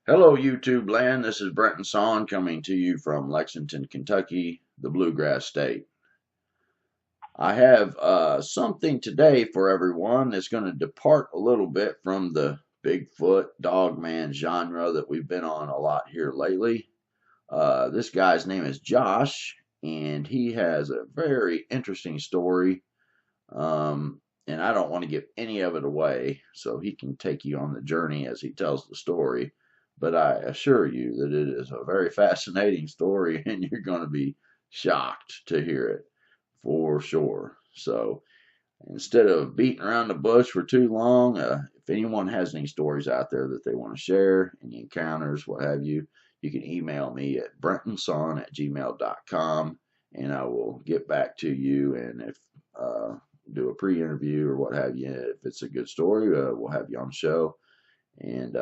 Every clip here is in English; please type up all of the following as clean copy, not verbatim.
Hello, YouTube land. This is Brenton Son coming to you from Lexington, Kentucky, the Bluegrass State. I have something today for everyone that's going to depart a little bit from the Bigfoot Dogman genre that we've been on a lot here lately. This guy's name is Josh, and he has a very interesting story. And I don't want to give any of it away, so he can take you on the journey as he tells the story. But I assure you that it is a very fascinating story, and you're going to be shocked to hear it for sure. So instead of beating around the bush for too long, if anyone has any stories out there that they want to share, any encounters, what have you, you can email me at brentonson@gmail.com, and I will get back to you. And if do a pre-interview or what have you, if it's a good story, we'll have you on the show. And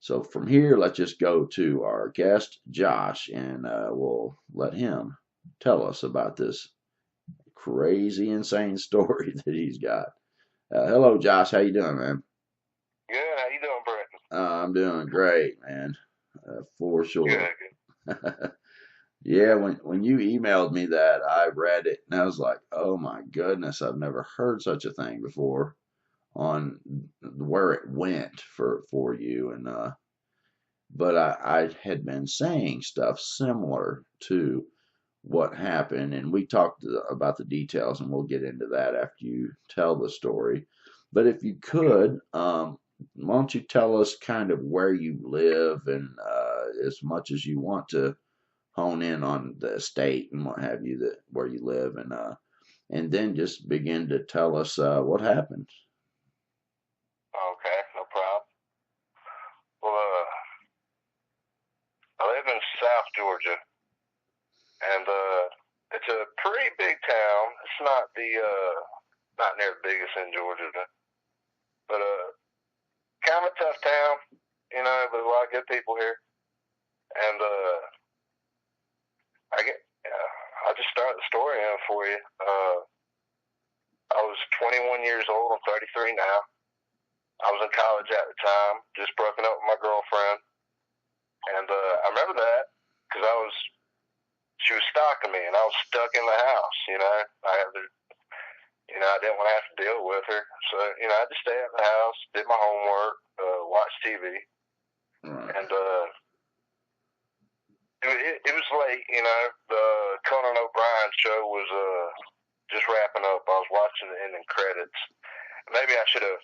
so from here, let's just go to our guest, Josh, and we'll let him tell us about this crazy, insane story that he's got. Hello, Josh. How you doing, man? Good. How you doing, Brent? I'm doing great, man, for sure. Good. Good. Yeah, when you emailed me that, I read it and I was like, oh my goodness, I've never heard such a thing before on where it went for you. And but I had been saying stuff similar to what happened, and we talked about the details, and we'll get into that after you tell the story. But if you could, why don't you tell us kind of where you live, and as much as you want to hone in on the estate and what have you, that where you live, and then just begin to tell us what happened. Okay, no problem. Well, I live in South Georgia, and it's a pretty big town. It's not near the biggest in Georgia, but kind of a tough town, But a lot of good people here, and I get. I'll just start the story in for you. I was 21 years old. I'm 33 now. I was in college at the time, just broken up with my girlfriend. And I remember that because she was stalking me, and I was stuck in the house. I had to, I didn't want to have to deal with her, so I just stayed at the house, did my homework, watched TV, Right. and it was late. The Conan O'Brien show was just wrapping up. I was watching the ending credits. Maybe I should have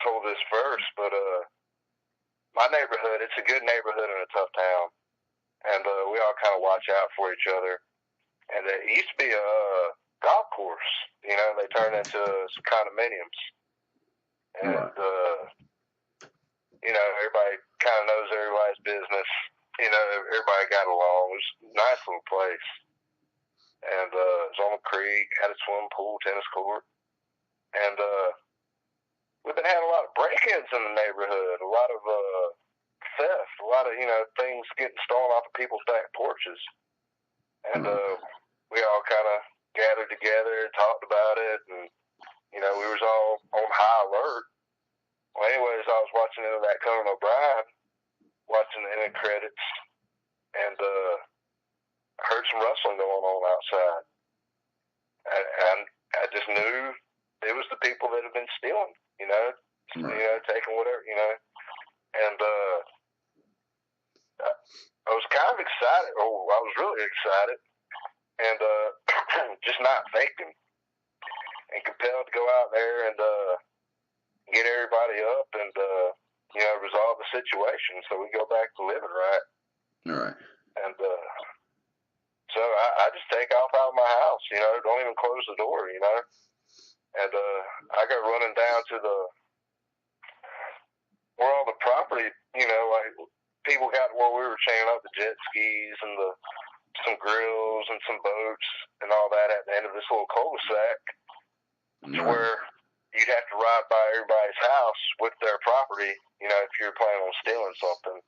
told this first, but my neighborhood, it's a good neighborhood in a tough town, and we all kind of watch out for each other. And it used to be a golf course. They turned into some condominiums, Right. and everybody kind of knows everybody's business. Everybody got along. It was a nice little place, and it was on the creek, had a swimming pool, tennis court, and we've been having a lot of break-ins in the neighborhood, a lot of theft, a lot of things getting stolen off of people's back porches, and Right. we all kind of gathered together and talked about it, and we was all on high alert. Well, anyways, I was watching into that Conan O'Brien, watching the ending credits, and I heard some rustling going on outside, and I just knew it was the people that had been stealing, Right. taking whatever, and I was kind of excited. Oh, I was really excited, and just not thinking, and compelled to go out there and get everybody up and resolve the situation so we go back to living right. Right. And so I just take off out of my house, don't even close the door, and I go running down to the where all the property, like people got where we were chaining up the jet skis and some grills and some boats and all that at the end of this little cul-de-sac, to Right. where you'd have to ride by everybody's house with their property, if you're planning on stealing something.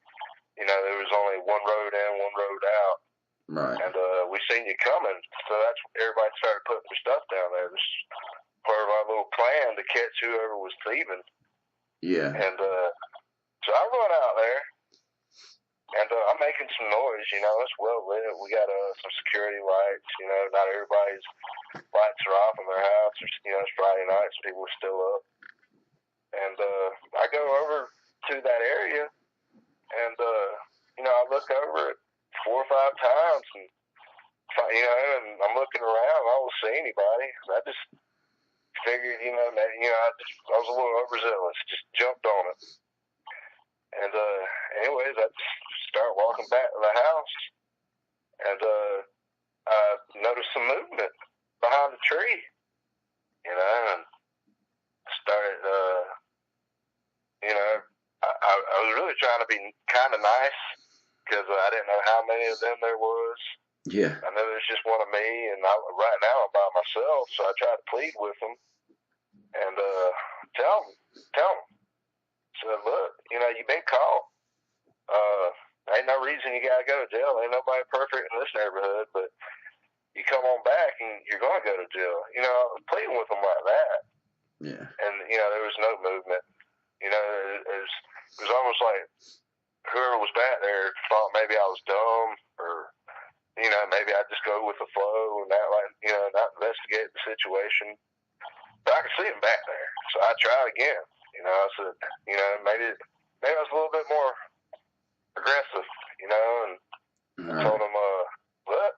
There was only one road in, one road out, Right. and we seen you coming, so that's everybody started putting their stuff down there. This is part of our little plan to catch whoever was thieving, Yeah. and so I run out there, And I'm making some noise, you know. It's well lit. We got some security lights, you know. Not everybody's lights are off in their house. You know, it's Friday night, so people are still up. And I go over to that area, and you know, I look over it 4 or 5 times, and you know, and I'm looking around. I don't see anybody. I just figured, you know, I was a little overzealous. Just jumped on it. And anyways, I just start walking back to the house, and I noticed some movement behind the tree. You know, and started. You know, I was really trying to be kind of nice because I didn't know how many of them there was. Yeah. I know there's just one of me, and right now I'm by myself, so I try to plead with them and tell them. So look, you know, you've been caught. Ain't no reason you gotta go to jail. Ain't nobody perfect in this neighborhood, but you come on back and you're gonna go to jail. You know, pleading with them like that. Yeah. And you know, there was no movement. You know, it was almost like whoever was back there thought maybe I was dumb, or you know, maybe I just go with the flow and not investigate the situation. But I could see him back there, so I tried again. You know, I said, you know, maybe I was a little bit more aggressive, you know, and I told him, look,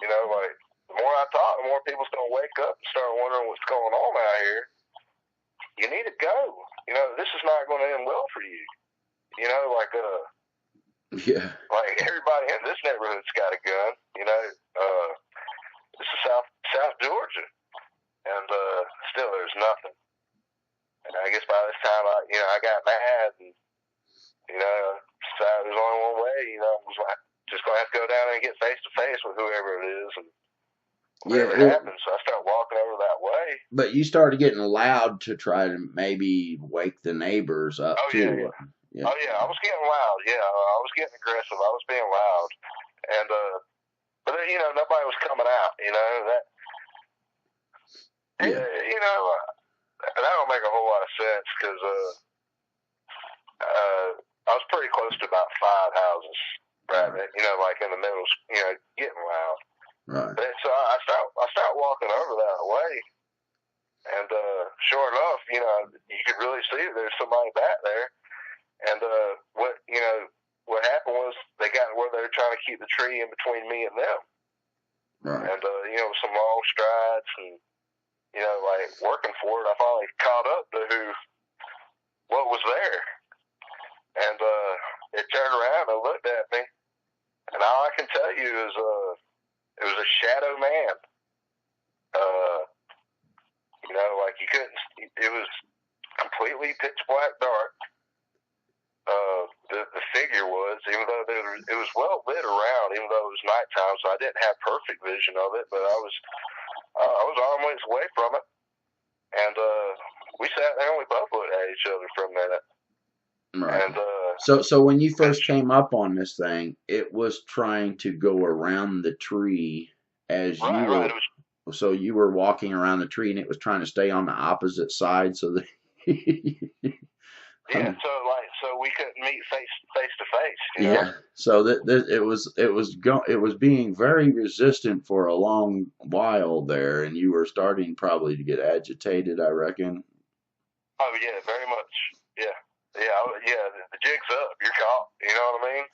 you know, like the more I talk, the more people's gonna wake up and start wondering what's going on out here. You need to go. You know, this is not going to end well for you. You know, like yeah, like everybody in this neighborhood's got a gun. You know, this is South Georgia, and still there's nothing. And I guess by this time, I got mad, and you know, decided there's only one way. You know, I was like, just gonna have to go down and get face to face with whoever it is, and whatever happens. So I started walking over that way. But you started getting loud to try to maybe wake the neighbors up too. Yeah. Oh yeah, I was getting loud. Yeah, I was getting aggressive. I was being loud, and but then, you know, nobody was coming out. You know that. Yeah. You know, that don't make a whole lot of sense because I was pretty close to about 5 houses, right? You know, like in the middle, you know, getting loud. Right. But so I start walking over that way, and sure enough, you know, you could really see there's somebody back there. And what happened was they got where they were trying to keep the tree in between me and them. Right. And you know, some long strides and you know, like working for it, I finally caught up to what was there. And it turned around and looked at me, and all I can tell you is it was a shadow man. You know, like you couldn't. It was completely pitch black dark. The figure was, even though it was well lit around, even though it was nighttime, so I didn't have perfect vision of it, but I was arm lengths away from it, and we sat there and we both looked at each other for a minute. Right. And so when you first came up on this thing, it was trying to go around the tree as you were. Right. So you were walking around the tree, and it was trying to stay on the opposite side, so that. Yeah, so we couldn't meet face to face. You know? Yeah, so it was being very resistant for a long while there, and you were starting probably to get agitated, I reckon. Oh yeah, very much. Yeah. The jig's up. You're caught. You know what I mean?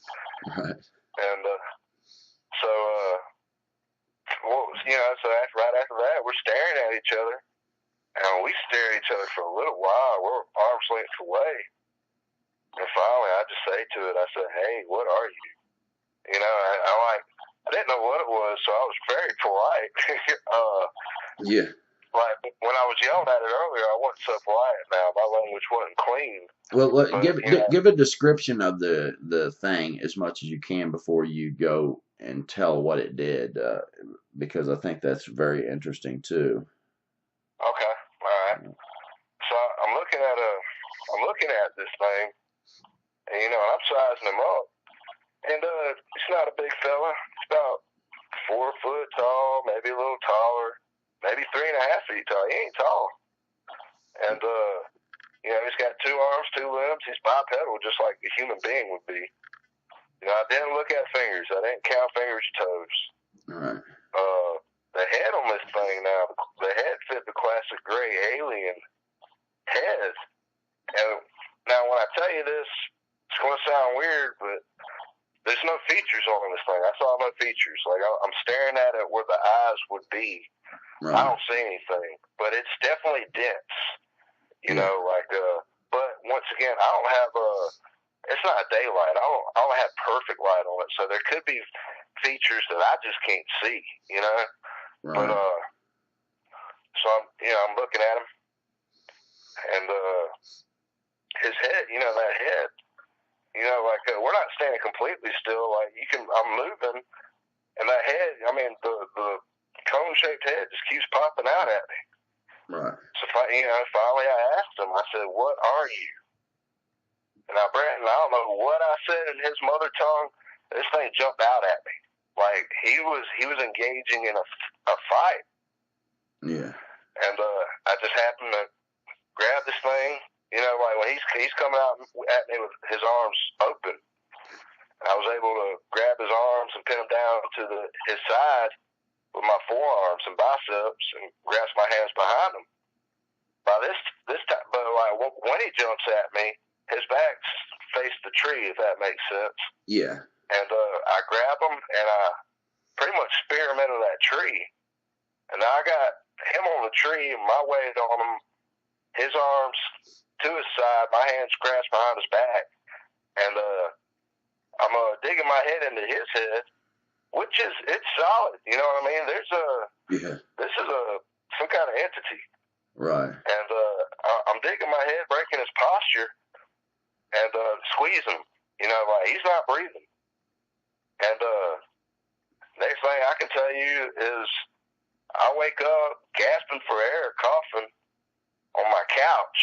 Right. And so right after that, we're staring at each other. And we stare at each other for a little while. We're arm's length away. And finally, I just say to it, I said, "Hey, what are you?" You know, I didn't know what it was, so I was very polite. Yeah. Like when I was yelling at it earlier, I wasn't so polite now. My language wasn't clean. Well, give a description of the thing as much as you can before you go and tell what it did, because I think that's very interesting too. Okay, all right. So I'm looking at this thing, and you know, I'm sizing him up, and it's not a big fella. It's about 4 foot tall, maybe a little taller, maybe 3.5 feet tall. He ain't tall, and you know, he's got 2 arms, 2 limbs. He's bipedal, just like a human being would be. You know, I didn't look at fingers. I didn't count fingers or toes. All right. The head on this thing now, the head fit the classic gray alien head. And now, when I tell you this, it's going to sound weird, but there's no features on this thing. I saw no features. Like, I'm staring at it where the eyes would be. Right. I don't see anything, but it's definitely dense. You know, like, but once again, I don't have it's not a daylight. I don't have perfect light on it, so there could be features that I just can't see, you know? Right. But, so I'm looking at him, and, his head, that head, like, we're not standing completely still. Like, I'm moving, and that head, the cone-shaped head just keeps popping out at me. Right. So, finally I asked him, I said, "What are you?" And now, Brandon, I don't know what I said in his mother tongue. This thing jumped out at me. Like, he was engaging in a fight. Yeah. And, I just happened to grab this thing, like when he's coming out at me with his arms open. And I was able to grab his arms and pin him down to his side with my forearms and biceps and grasp my hands behind him. By this time, but like when he jumps at me, his back's faced the tree, if that makes sense. Yeah. And I grab him and I pretty much spear him into that tree. And I got him on the tree, my weight on him, his arms to his side, my hands grasped behind his back, and I'm digging my head into his head, which it's solid. You know what I mean? This is some kind of entity. Right. And I'm digging my head, breaking his posture, and squeezing him. Like he's not breathing. And next thing I can tell you is I wake up gasping for air, coughing on my couch,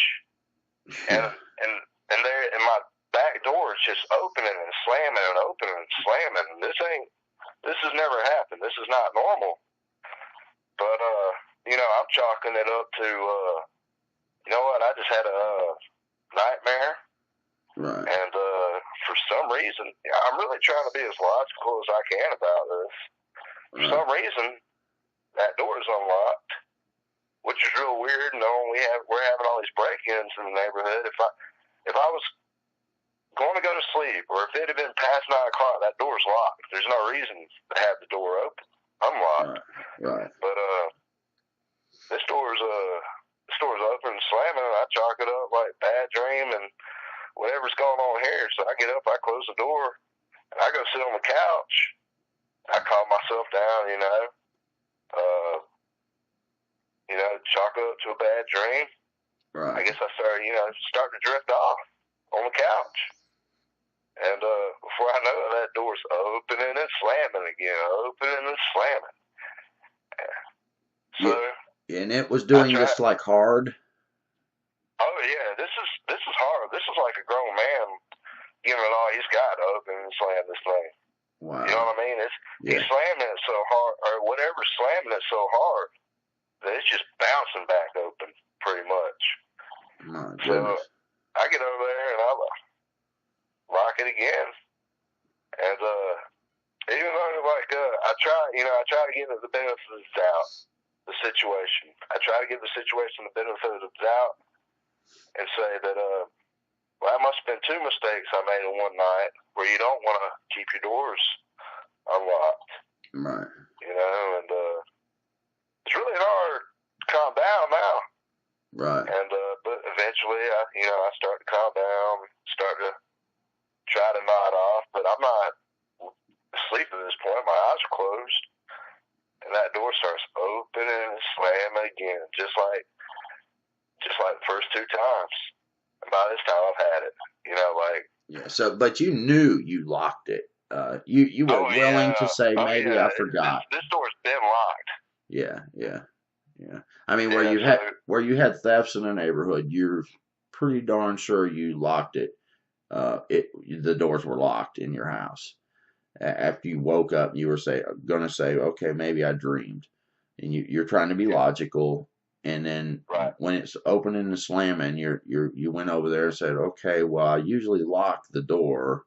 and there, and my back door is just opening and slamming and opening and slamming. And this has never happened. This is not normal. But I'm chalking it up to I just had a nightmare. Right. And for some reason, I'm really trying to be as logical as I can about this. For some reason, that door is unlocked, which is real weird. Knowing we're having all these break-ins in the neighborhood. If I was going to go to sleep, or if it had been past 9 o'clock, that door's locked. There's no reason to have the door open, unlocked. Right. But this door's open and slamming, and I chalk it up like bad dream and whatever's going on here. So I get up, I close the door, and I go sit on the couch. I calm myself down, chalk it up to a bad dream. Right. I guess I started, starting to drift off on the couch. And before I know it, that door's opening and slamming again, opening and slamming. So, yeah. And it was doing this like hard. Oh yeah, this is hard. This is like a grown man giving it all he's got to open and slam this thing. Wow. You know what I mean? He's slamming it so hard, or whatever's slamming it so hard that it's just bouncing back open, pretty much. My goodness. So I get over there and I lock it again, and even though I try to give it the benefit of the doubt, the situation. I try to give the situation the benefit of the doubt and say that that must have been 2 mistakes I made in one night, where you don't want to keep your doors unlocked. Right. And it's really hard to calm down now. Right. And but eventually, I start to calm down, start to try to nod off, but I'm not asleep at this point. My eyes are closed, and that door starts opening and slamming again, just like the first 2 times. And by this time, I've had it. Yeah. So, but you knew you locked it. You were willing to say maybe I forgot. This door's been locked. Yeah. I mean, where you had thefts in the neighborhood, you're pretty darn sure you locked it. The doors were locked in your house. After you woke up, you were going to say, okay, maybe I dreamed, and you're trying to be logical. And then when it's opening and slamming, you went over there and said, okay, well, I usually lock the door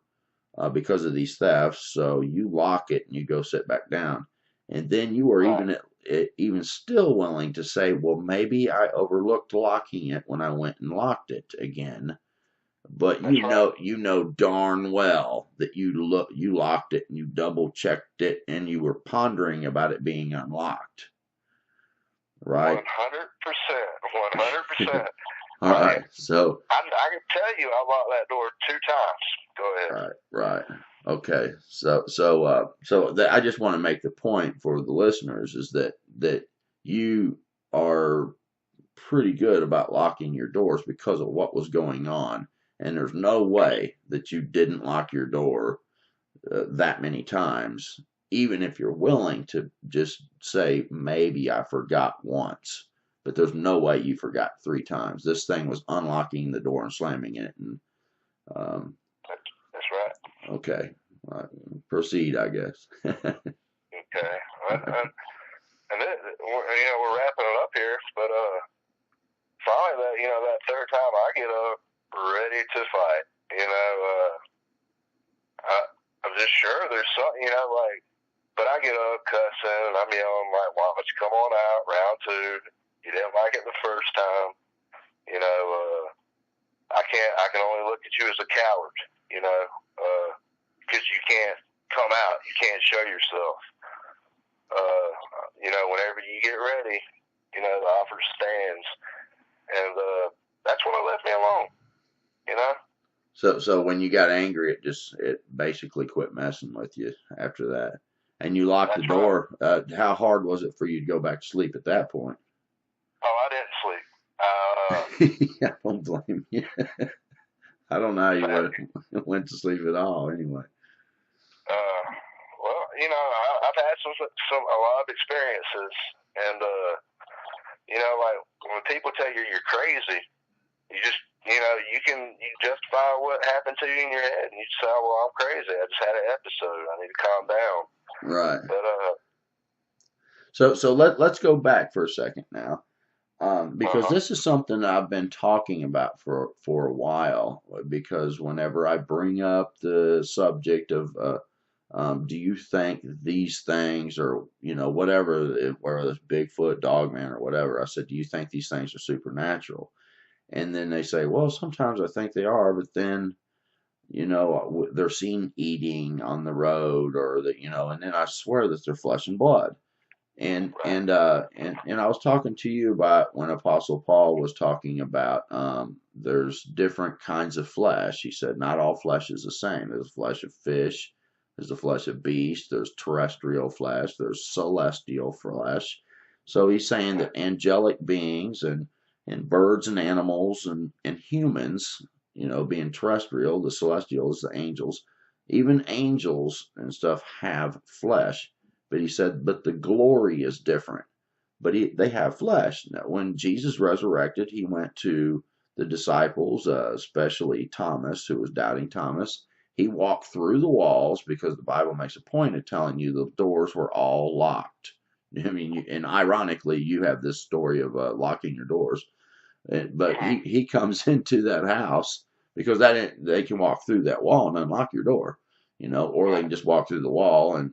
because of these thefts. So you lock it and you go sit back down. And then you are Right. even still willing to say, well, maybe I overlooked locking it when I went and locked it again. But That's right. you know darn well that you locked it and you double checked it and you were pondering about it being unlocked, right? 100%. 100%. All Like, right. So I can tell you I locked that door 2 times. Go ahead. right. Okay. I just want to make the point for the listeners is that you are pretty good about locking your doors because of what was going on, and there's no way that you didn't lock your door that many times, even if you're willing to just say maybe I forgot once. But there's no way you forgot 3 times. This thing was unlocking the door and slamming it, and um, That's right. okay. Proceed, I guess. Okay. And then, we're wrapping it up here, but finally, that third time I get up ready to fight. I'm just sure there's something, but I get up cussing and I'm yelling like, why don't you come on out, round 2? You didn't like it the first time. I can only look at you as a coward, because you can't come out, you can't show yourself. Whenever you get ready, the offer stands, and that's when it left me alone. So when you got angry, it basically quit messing with you after that, and you locked the That's door. How hard was it for you to go back to sleep at that point? Oh, I didn't sleep. I don't blame you. I don't know how you went to sleep at all. Anyway. Well, I've had a lot of experiences, and like when people tell you you're crazy, you just you justify what happened to you in your head, and you say, well, I'm crazy. I just had an episode. I need to calm down. Right. But So let's go back for a second now. Because uh-huh. this is something I've been talking about for a while. Because whenever I bring up the subject of do you think these things or whatever, whether it's Bigfoot, Dogman, or whatever, I said, do you think these things are supernatural? And then they say, well, sometimes I think they are, but then they're seen eating on the road, or and then I swear that they're flesh and blood. And Right. and I was talking to you about when Apostle Paul was talking about there's different kinds of flesh. He said not all flesh is the same. There's flesh of fish, there's the flesh of beast, there's terrestrial flesh, there's celestial flesh. So he's saying that angelic beings and birds and animals and humans, being terrestrial, the celestials, the angels, even angels and stuff have flesh. But he said, but the glory is different. But they have flesh. Now, when Jesus resurrected, he went to the disciples, especially Thomas, who was doubting Thomas. He walked through the walls because the Bible makes a point of telling you the doors were all locked. I mean, and ironically, you have this story of locking your doors. But he comes into that house because they can walk through that wall and unlock your door, or they can just walk through the wall and.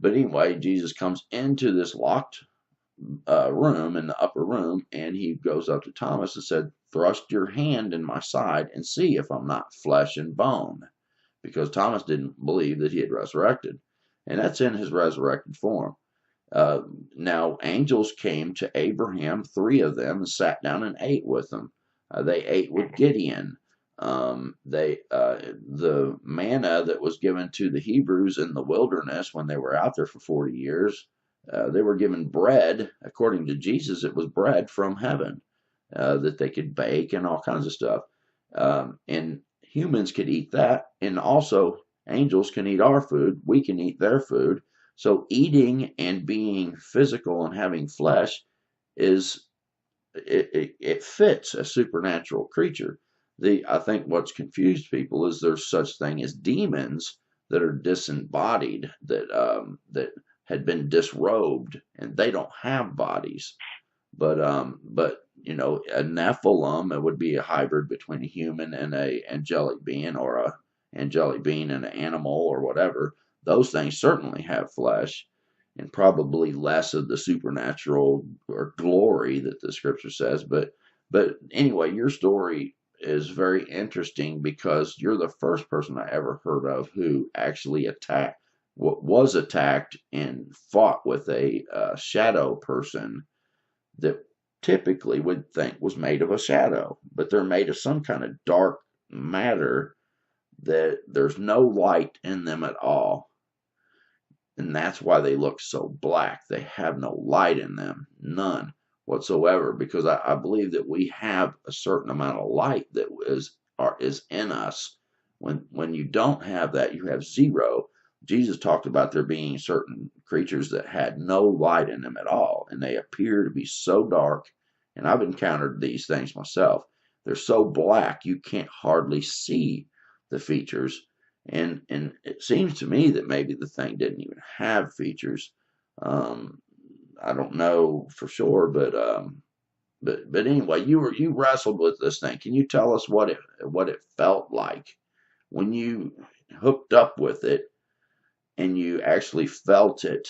But anyway, Jesus comes into this locked room in the upper room, and he goes up to Thomas and said, "Thrust your hand in my side and see if I'm not flesh and bone," because Thomas didn't believe that he had resurrected, and that's in his resurrected form. Now, angels came to Abraham, 3 of them, and sat down and ate with him. They ate with Gideon. The manna that was given to the Hebrews in the wilderness when they were out there for 40 years, they were given bread. According to Jesus, it was bread from heaven that they could bake and all kinds of stuff. And humans could eat that, and also angels can eat our food. We can eat their food. So eating and being physical and having flesh it fits a supernatural creature. I think what's confused people is there's such thing as demons that are disembodied, that had been disrobed, and they don't have bodies. But a Nephilim, it would be a hybrid between a human and a angelic being, or angelic being an animal or whatever, those things certainly have flesh and probably less of the supernatural or glory that the scripture says. But anyway, your story is very interesting because you're the first person I ever heard of who actually was attacked and fought with a shadow person that typically would think was made of a shadow, but they're made of some kind of dark matter that there's no light in them at all. And that's why they look so black. They have no light in them, none whatsoever, because I believe that we have a certain amount of light that is in us. When you don't have that, you have zero. Jesus talked about there being certain creatures that had no light in them at all, and they appear to be so dark. And I've encountered these things myself. They're so black you can't hardly see the features. And it seems to me that maybe the thing didn't even have features. I don't know for sure, but anyway, you wrestled with this thing. Can you tell us what it felt like when you hooked up with it and you actually felt it?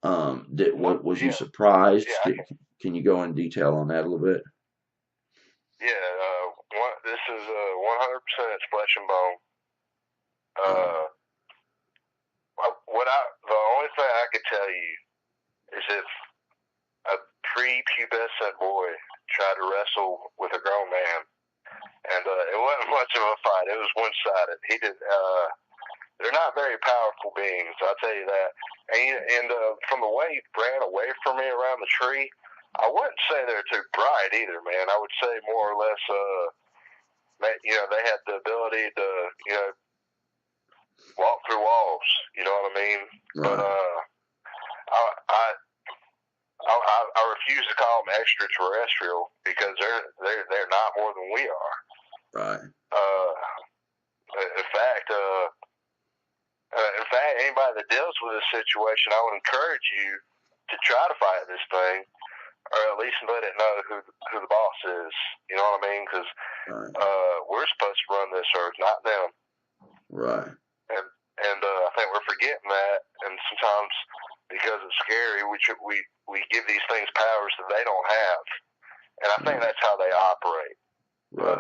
Was you surprised? Yeah, Can you go in detail on that a little bit? yeah. This is 100% flesh and bone. The only thing I could tell you is if a prepubescent boy tried to wrestle with a grown man, and it wasn't much of a fight. It was one-sided. He did. They're not very powerful beings, I'll tell you that. And from the way he ran away from me around the tree, I wouldn't say they're too bright either, man. I would say more or less, they had the ability to, walk through walls. You know what I mean? Right. But I refuse to call them extraterrestrial because they're not more than we are. Right. In fact, anybody that deals with this situation, I would encourage you to try to fight this thing, or at least let it know who the boss is. You know what I mean? Because we're supposed to run this earth, not them. Right. And I think we're forgetting that, and sometimes because it's scary, we give these things powers that they don't have, and I think that's how they operate. Right.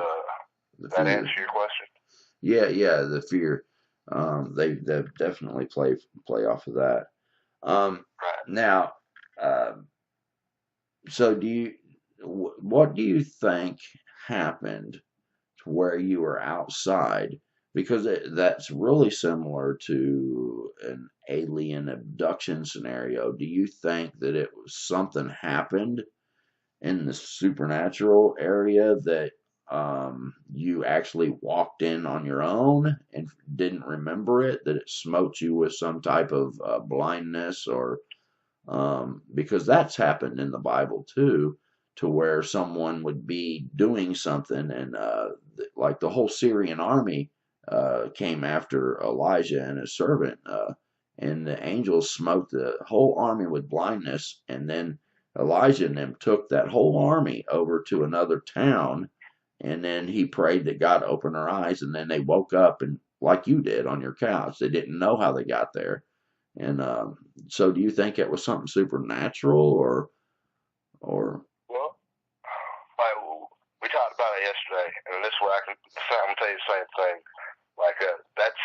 But that answer your question? Yeah, the fear. They definitely play off of that. Right. Now, so what do you think happened to where you were outside? Because that's really similar to an alien abduction scenario. Do you think that it was something happened in the supernatural area that you actually walked in on your own and didn't remember it, that it smote you with some type of blindness, or because that's happened in the Bible too, to where someone would be doing something and like the whole Syrian army came after Elijah and his servant, and the angels smote the whole army with blindness, and then Elijah and them took that whole army over to another town, and then he prayed that God opened their eyes, and then they woke up, and like you did on your couch, they didn't know how they got there. And so do you think it was something supernatural, or Well, like we talked about it yesterday, and this way I'm gonna tell you the same thing. Like that's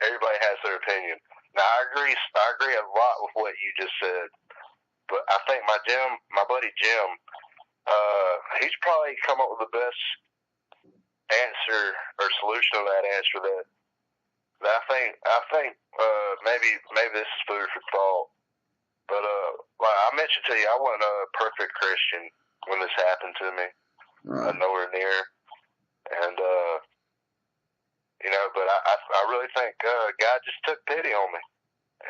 everybody has their opinion. Now I agree a lot with what you just said, but I think my buddy Jim, he's probably come up with the best answer or solution to that answer that I think maybe this is food for thought. But like I mentioned to you, I wasn't a perfect Christian when this happened to me. right? Nowhere near. And but I really think God just took pity on me,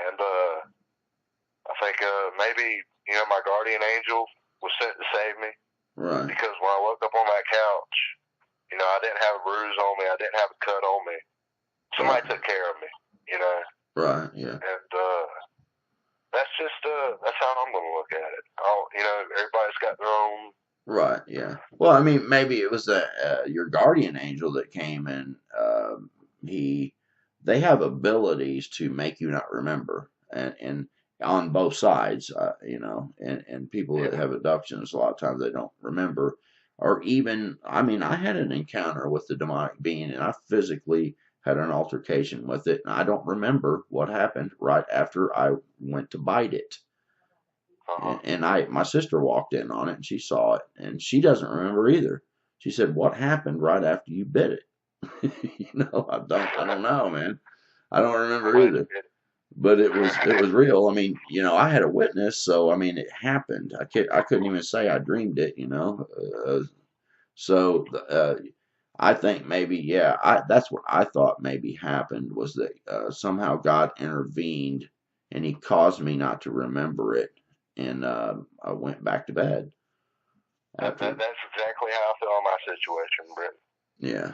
and I think maybe my guardian angel was sent to save me. Right. Because when I woke up on that couch, I didn't have a bruise on me, I didn't have a cut on me. Somebody took care of me. Right. Yeah. And that's just that's how I'm gonna look at it. Everybody's got their own Right. Yeah. Well, I mean, maybe it was your guardian angel that came and he. They have abilities to make you not remember, and on both sides, and people that Yeah. have abductions, a lot of times they don't remember, or even. I mean, I had an encounter with the demonic being, and I physically had an altercation with it, and I don't remember what happened right after I went to bite it. Uh-huh. And my sister walked in on it and she saw it and she doesn't remember either. She said, "What happened right after you bit it?" I don't know, man. I don't I'm remember glad you either. did But it it. was real. I mean, I had a witness, so I mean, it happened. I couldn't even say I dreamed it. So I think maybe, yeah, that's what I thought maybe happened was that somehow God intervened and He caused me not to remember it, and I went back to bed after. That's exactly how I feel in my situation, Britt. Yeah,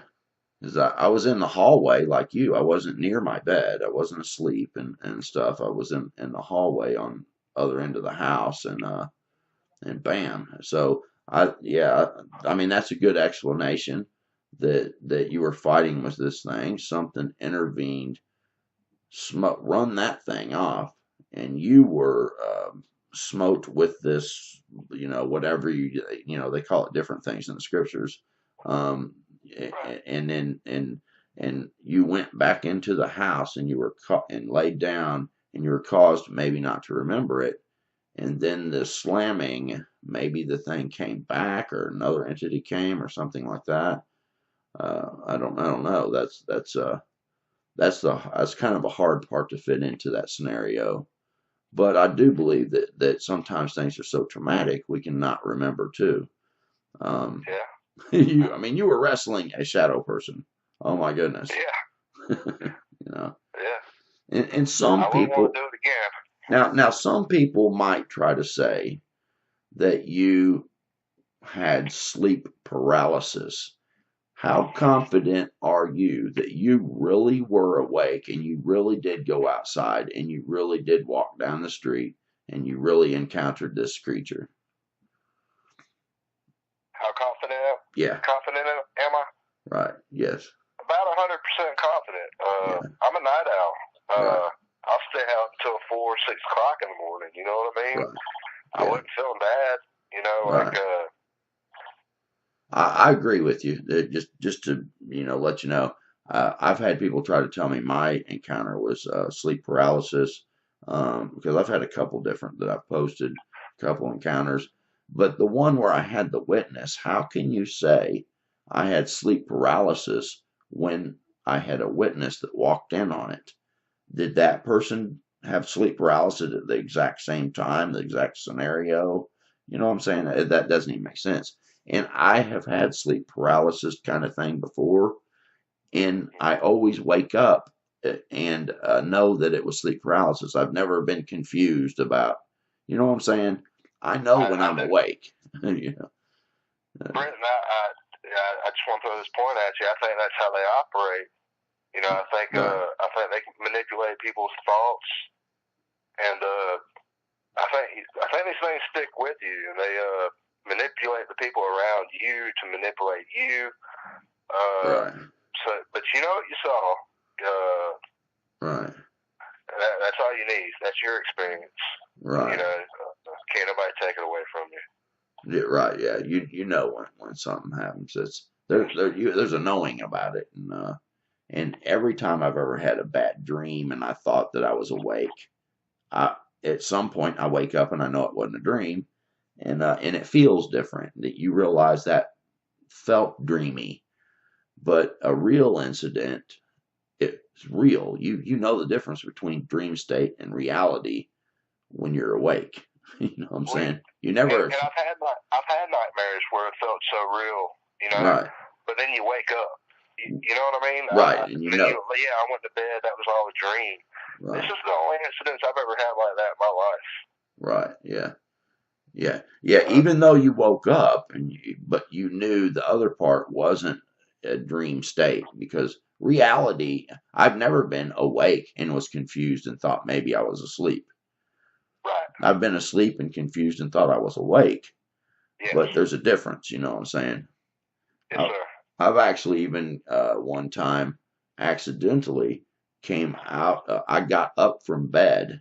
'cause I was in the hallway like you. I wasn't near my bed. I wasn't asleep and stuff. I was in the hallway on other end of the house, and bam. So I mean that's a good explanation that you were fighting with this thing. Something intervened, run that thing off, and you were smote with this. Whatever they call it different things in the scriptures. Um, Right. and then and you went back into the house and you were caught and laid down and you were caused maybe not to remember it, and then the slamming, maybe the thing came back or another entity came or something like that. I don't know. That's kind of a hard part to fit into that scenario. But I do believe that sometimes things are so traumatic we cannot remember too. Um, Yeah. I mean, you were wrestling a shadow person. Oh my goodness. Yeah. you know, Yeah. and some I wouldn't want people to do it again. now some people might try to say that you had sleep paralysis. How confident are you that you really were awake and you really did go outside and you really did walk down the street and you really encountered this creature? How Yeah, confident am I? right. Yes. About 100% confident. Yeah, I'm a night owl. right. I'll stay out until 4, 6 o'clock in the morning. You know what I mean? Right. I Yeah, wasn't feeling bad. right. I agree with you. Just to let you know, I've had people try to tell me my encounter was sleep paralysis, because I've had a couple different that I've posted, a couple encounters, but the one where I had the witness, how can you say I had sleep paralysis when I had a witness that walked in on it? Did that person have sleep paralysis at the exact same time, the exact scenario? You know what I'm saying? That doesn't even make sense. And I have had sleep paralysis kind of thing before, and I always wake up and know that it was sleep paralysis. I've never been confused about, you know what I'm saying? I know when I I'm do. awake. you know, uh, Brent, I just want to throw this point at you. I think that's how they operate. right, I think they can manipulate people's thoughts, and I think these things stick with you, and they manipulate the people around you to manipulate you. Uh, right, but you know what you saw. Uh, right, that's all you need. That's your experience. right. Can't nobody take it away from you. Yeah, right. Yeah. You know when something happens, there's a knowing about it, and every time I've ever had a bad dream and I thought that I was awake, I at some point I wake up and I know it wasn't a dream, and it feels different. That you realize that felt dreamy, but a real incident, it's real. You know the difference between dream state and reality when you're awake. You know what I'm Well, saying? You never. and I've had nightmares where it felt so real, Right. but then you wake up. You know what I mean? Right. And Then I went to bed. That was all a dream. This right. is the only incidents I've ever had like that in my life. Right. Yeah. Yeah. Yeah. Even though you woke up but you knew the other part wasn't a dream state because reality, I've never been awake and was confused and thought maybe I was asleep. Right. I've been asleep and confused and thought I was awake. Yes. but there's a difference. You know what I'm saying? Yes, I, sir. I've actually even one time accidentally came out. I got up from bed,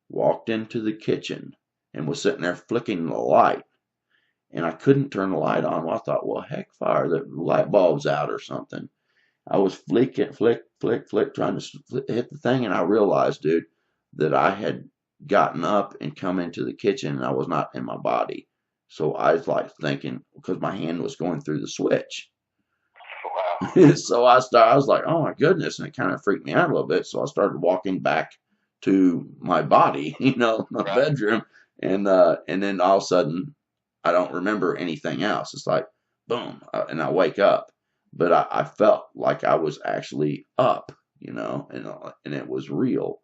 walked into the kitchen, and was sitting there flicking the light, and I couldn't turn the light on. Well, I thought, well, heck, fire, the light bulb's out or something. I was flicking, flick, trying to hit the thing, and I realized, dude, that I had gotten up and come into the kitchen, and I was not in my body. So I was like thinking, because my hand was going through the switch. Wow. So I was like, oh my goodness, and it kind of freaked me out a little bit. So I started walking back to my body, my Right. bedroom, and then all of a sudden, I don't remember anything else. It's like boom, and I wake up, but I felt like I was actually up, and it was real.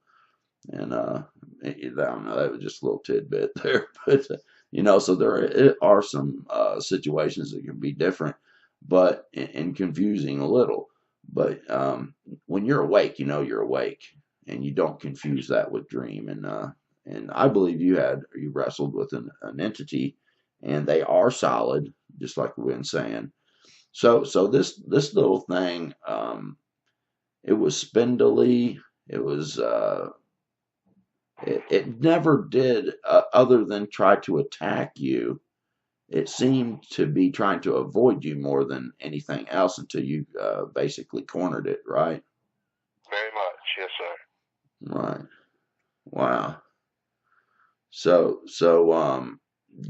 And I don't know, that was just a little tidbit there, but so there are some situations that can be different, but and confusing a little. But when you're awake, you're awake, and you don't confuse that with dream. And I believe you wrestled with an entity, and they are solid, just like we've been saying. So this little thing, it was spindly. It was it never did, other than try to attack you. It seemed to be trying to avoid you more than anything else until you basically cornered it, right? Very much. Yes, sir. Right. Wow. So,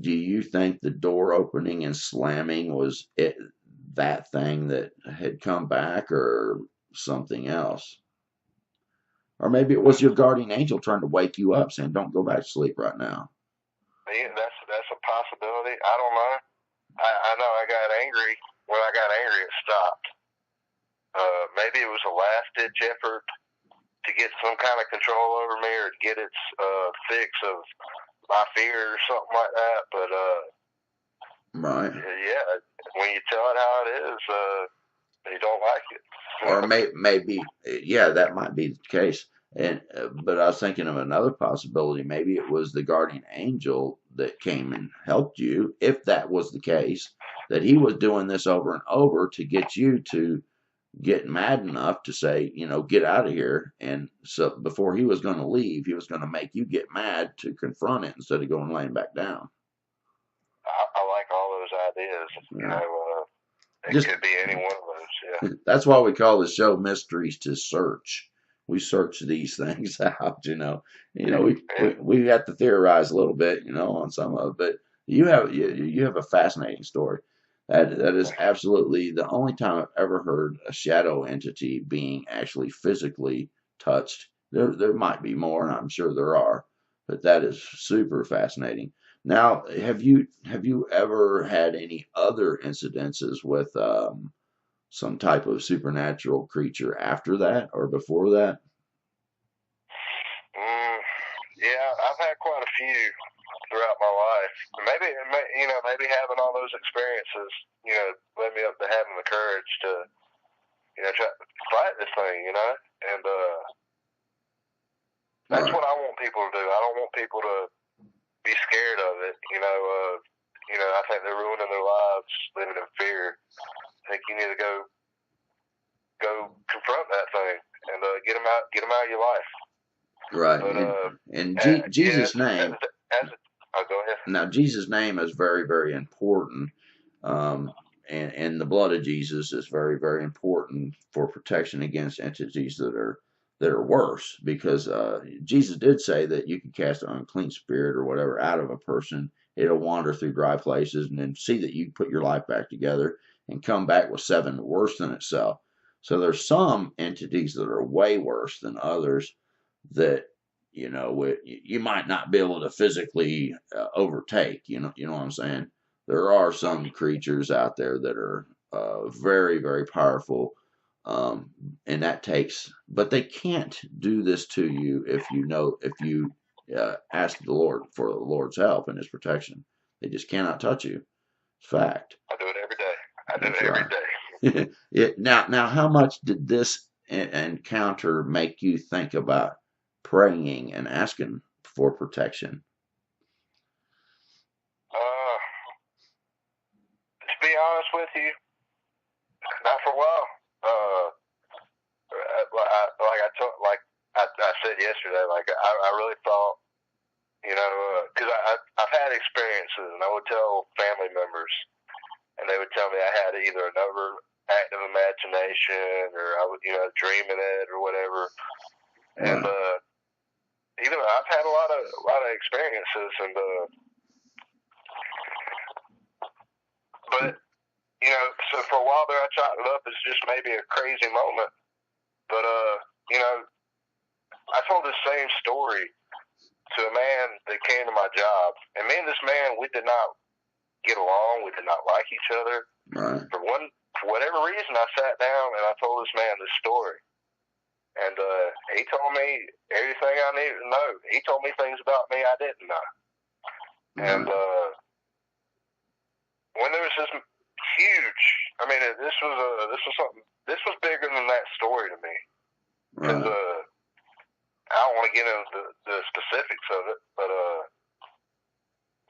do you think the door opening and slamming was it, that thing that had come back, or something else? Or maybe it was your guardian angel trying to wake you up, saying, "Don't go back to sleep right now." Yeah, that's a possibility. I don't know. I know I got angry. When I got angry, it stopped. Maybe it was a last ditch effort to get some kind of control over me, or to get its fix of my fear or something like that. But Right. yeah, when you tell it how it is, they don't like it. Or maybe, yeah, that might be the case. And but I was thinking of another possibility. Maybe it was the guardian angel that came and helped you. If that was the case, that he was doing this over and over to get you to get mad enough to say, get out of here. And so before he was going to leave, he was going to make you get mad to confront it instead of going laying back down. I like all those ideas. Yeah. It Just could be any one of those. Yeah. That's why we call the show Mysteries to Search. We search these things out. We have to theorize a little bit, on some of it. But you have a fascinating story. That is absolutely the only time I've ever heard a shadow entity being actually physically touched. There might be more, and I'm sure there are, but that is super fascinating. Now, have you ever had any other incidences with some type of supernatural creature after that or before that? Yeah, I've had quite a few throughout my life. Maybe having all those experiences, led me up to having the courage to, try to fight this thing, and that's Right. what I want people to do. I don't want people to be scared of it. I think they're ruining their lives living in fear. I think you need to go confront that thing and get them out of your life. Right. But In yeah, Jesus' name, go ahead. now Jesus' name is very, very important. And the blood of Jesus is very, very important for protection against entities that are worse, because Jesus did say that you can cast an unclean spirit or whatever out of a person. It'll wander through dry places and then see that you put your life back together and come back with seven worse than itself. So there's some entities that are way worse than others that you might not be able to physically overtake. You know what I'm saying? There are some creatures out there that are very, very powerful, and that takes. But they can't do this to you if you ask the Lord for the Lord's help and His protection. They just cannot touch you. It's fact. I do it every day. I do That's it every right. day. Now, how much did this encounter make you think about praying and asking for protection? Uh, honest with you, not for a while. I said yesterday, like I really thought, because I've had experiences, and I would tell family members, and they would tell me I had either an overactive imagination, or I would, dreaming it or whatever. Right. And even I've had a lot of experiences, and but so for a while there, I chalked it up as just maybe a crazy moment. But I told this same story to a man that came to my job, and me and this man, we did not get along. We did not like each other. Right. For whatever reason, I sat down and I told this man this story, and he told me everything I needed to know. He told me things about me I didn't know. Right. And when there was this huge, I mean, this was bigger than that story to me. Because I don't want to get into the specifics of it, but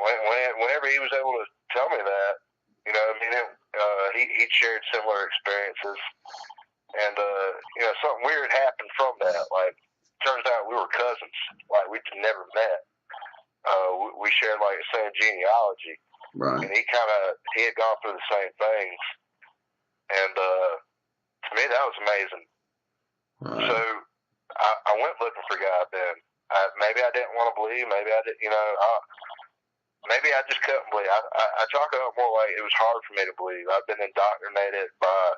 whenever he was able to tell me that, he shared similar experiences, and something weird happened from that. Like, turns out we were cousins, like we'd never met. We shared like the same genealogy, right. And he had gone through the same things, and to me that was amazing. Right. So I went looking for God then. Maybe I didn't want to believe. Maybe I didn't. Maybe I just couldn't believe. I chalk it up more like it was hard for me to believe. I've been indoctrinated by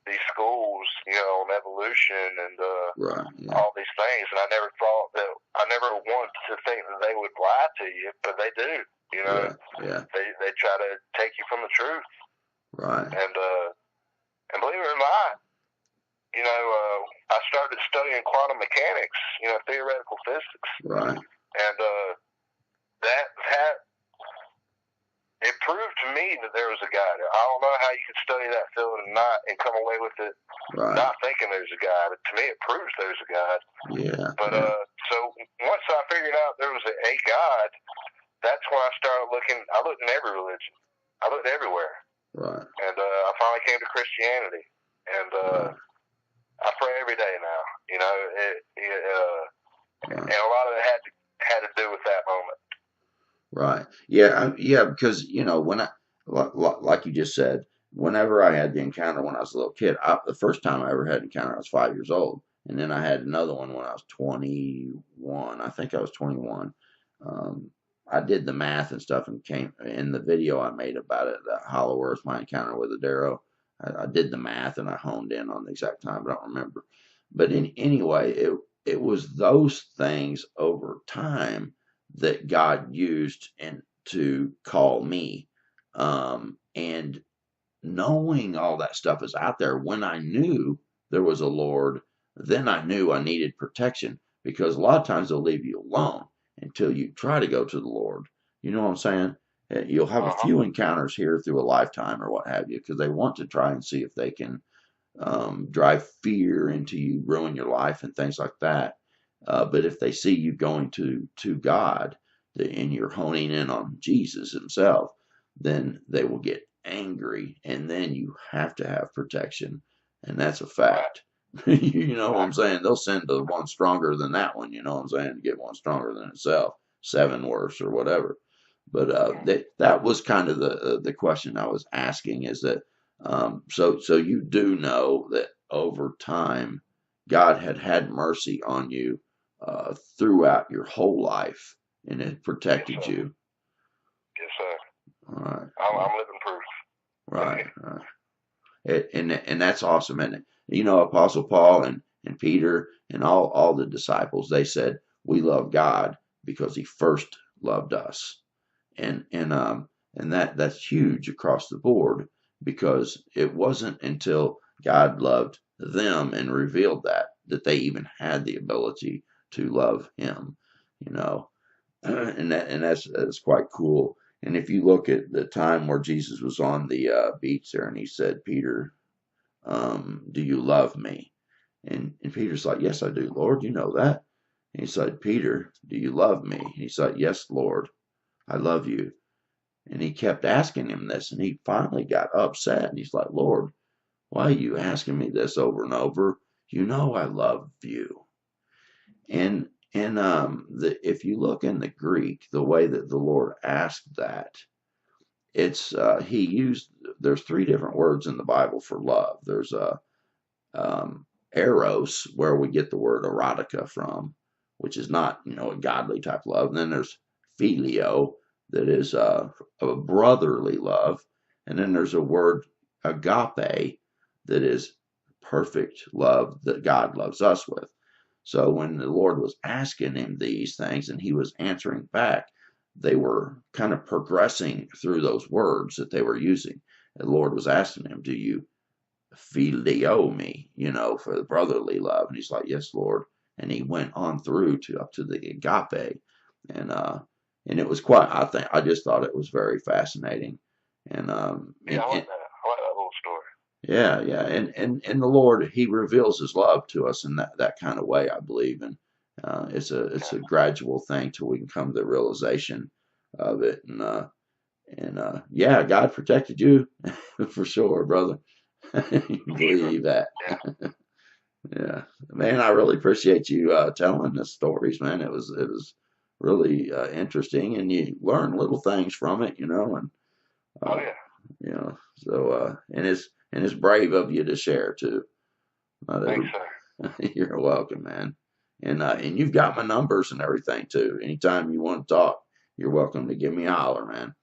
these schools, on evolution and right. Yeah. all these things, and I never wanted to think that they would lie to you, but they do. Yeah. They try to take you from the truth. Right. And believe it or not, I started studying quantum mechanics, theoretical physics. Right. And that it proved to me that there was a God. I don't know how you could study that field and come away with it Right. not thinking there's a God. To me, it proves there's a God. Yeah. But so once I figured out there was a God, that's when I started looking. I looked in every religion. I looked everywhere. Right. And I finally came to Christianity. And I pray every day now. And a lot of it had to do with that moment. Right. Yeah. Yeah. Because when like you just said, whenever I had the encounter when I was a little kid, the first time I ever had an encounter, I was 5 years old, and then I had another one when I was 21. I think I was 21. I did the math and stuff, and came in the video I made about it, Hollow Earth, my encounter with Adaro. I did the math and I honed in on the exact time, but I don't remember. But anyway, it was those things over time that God used to call me, and knowing all that stuff is out there. When I knew there was a Lord, then I knew I needed protection, because a lot of times they'll leave you alone until you try to go to the Lord. You know what I'm saying? You'll have a few encounters here through a lifetime or what have you, because they want to try and see if they can drive fear into you, ruin your life and things like that. But if they see you going to God and you're honing in on Jesus himself, then they will get angry, and then you have to have protection. And that's a fact. You know what I'm saying? They'll send the one stronger than that one, you know what I'm saying, to get one stronger than itself, 7 worse or whatever. But that was kind of the question I was asking, is that so you do know that over time God had mercy on you throughout your whole life, and it protected you. Yes, sir. All right. I'm living proof. Right. And that's awesome, isn't it? Apostle Paul and Peter and all the disciples, they said, we love God because he first loved us. And that's huge across the board, because it wasn't until God loved them and revealed that they even had the ability to love him, and that's quite cool. And if you look at the time where Jesus was on the beach there, and he said, Peter, do you love me? And Peter's like, yes, I do, Lord, you know that. And he said, Peter, do you love me? And he said, yes, Lord, I love you. And he kept asking him this, and he finally got upset. And he's like, Lord, why are you asking me this over and over? You know I love you. If you look in the Greek, the way that the Lord asked that, it's he used. There's three different words in the Bible for love. There's eros, where we get the word erotica from, which is not a godly type of love. And then there's filio, that is a brotherly love, and then there's a word agape, that is perfect love that God loves us with. So when the Lord was asking him these things and he was answering back, they were kind of progressing through those words that they were using. And the Lord was asking him, do you phileo me, for the brotherly love? And he's like, yes, Lord. And he went on through to up to the agape. And it was I just thought it was very fascinating. And Yeah, I like that. I like that little story. yeah, yeah, and the Lord, He reveals His love to us in that kind of way, I believe, and it's a gradual thing till we can come to the realization of it, and yeah, God protected you for sure, brother. You believe that? Yeah. Yeah, man, I really appreciate you telling the stories, man. It was really interesting, and you learn little things from it, and Oh uh, yeah. so and it's brave of you to share too. Not Thanks, every, sir. you're welcome, man. And you've got my numbers and everything too. Anytime you want to talk, you're welcome to give me a holler, man.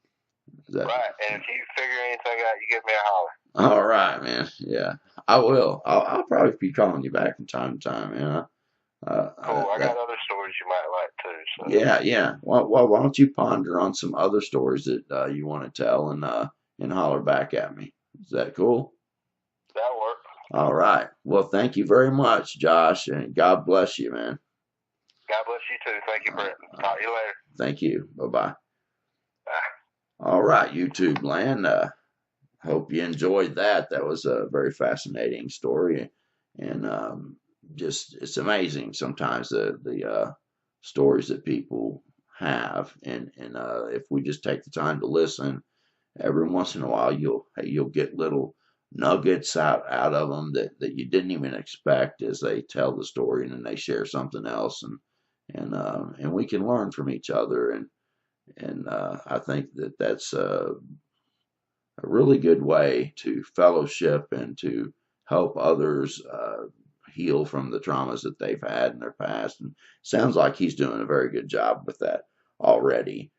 Is that Right. And if you figure anything out, you give me a holler. all right, man? Yeah, I will. I'll probably be calling you back from time to time, man. Cool. I That got other stories you might like too. So yeah, yeah. Well, why don't you ponder on some other stories that you want to tell and holler back at me? Is that cool? that'll work. All right. Well, thank you very much, Josh, and God bless you, man. God bless you too. Thank you, Brett. Talk to you later. Thank you. Bye bye. Bye. All right, YouTube land. Hope you enjoyed that. That was a very fascinating story, and just it's amazing sometimes the stories that people have, and if we just take the time to listen, every once in a while you'll get little nuggets out of them that you didn't even expect as they tell the story and then they share something else, and we can learn from each other, and I think that's a really good way to fellowship and to help others heal from the traumas that they've had in their past. And sounds like he's doing a very good job with that already.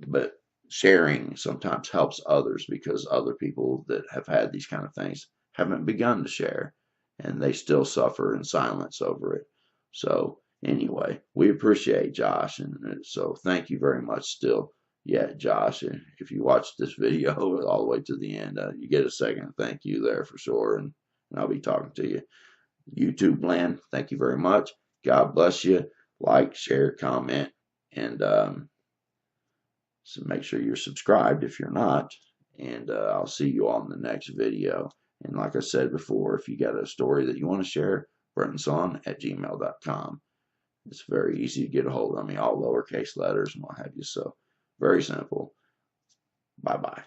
But sharing sometimes helps others because other people that have had these kind of things haven't begun to share and they still suffer in silence over it. So, anyway, we appreciate Josh. And so, thank you very much still. Yeah, Josh, if you watch this video all the way to the end, you get a second thank you there for sure. And I'll be talking to you. YouTube land, thank you very much. God bless you. Like, share, comment, and so make sure you're subscribed if you're not. And I'll see you all in the next video. And like I said before, if you got a story that you want to share, brentonson@gmail.com. It's very easy to get a hold of me, all lowercase letters and what have you. So very simple. Bye bye.